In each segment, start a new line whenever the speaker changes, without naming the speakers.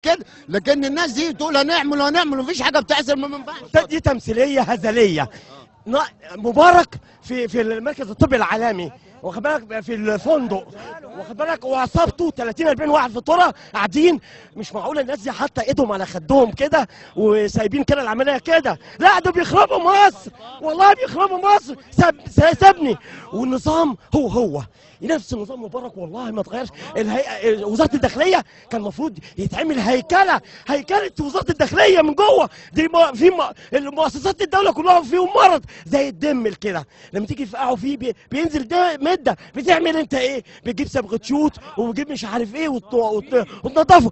كده، لكن الناس دي تقول هنعمل مفيش حاجه بتحصل، ما ينفعش.
دي تمثيليه هزليه. مبارك في المركز الطبي العالمي، واخد بالك، في الفندق، واخد بالك، وعصابته 30 40 واحد في الطرق قاعدين. مش معقول الناس دي حاطه ايدهم على خدهم كده وسايبين كده العمليه كده. لا، ده بيخربوا مصر، والله بيخربوا مصر. سابني. والنظام هو نفس نظام مبارك، والله ما اتغيرش. وزاره الداخليه كان المفروض يتعمل هيكله وزاره الداخليه من جوه. دي في المؤسسات الدوله كلها فيهم مرض زي الدم كده، لما تيجي تفقعوا فيه بينزل ده مده. بتعمل انت ايه؟ بتجيب صبغه شوت وبتجيب مش عارف ايه وتنضفه.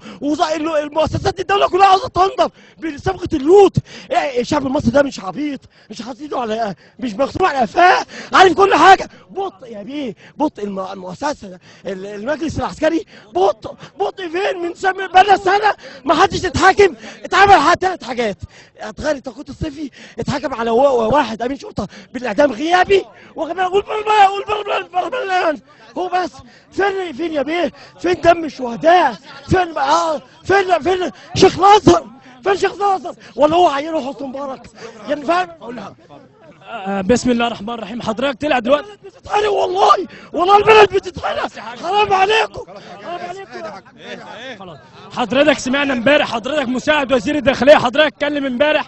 المؤسسات الدوله كلها عاوزه تنضف بصبغه اللوت. الشعب المصري ده مش عبيط، مش حاطط ايده على، مش مكتوب على قفاه، عارف كل حاجه. بطء يا بيه، بطء. المؤسسه المجلس العسكري بطء فين؟ من بقى سنه ما حدش اتحاكم. اتعمل 3 حاجات: اتغير التوقيت الصيفي، اتحكم على واحد امين شرطه بالاعدام غيابي، والبرلمان. هو بس فين يا بيه؟ فين دم الشهداء؟ فين شيخ الازهر؟ فين شيخ الازهر؟ ولا هو عينه حسني مبارك؟ يعني فاهم؟
بسم الله الرحمن الرحيم. حضرتك طلع دلوقتي
بتتحرق، والله البلد بتتحرق. حرام عليكم.
خلاص. حضرتك سمعنا امبارح، حضرتك مساعد وزير الداخليه، حضرتك اتكلم امبارح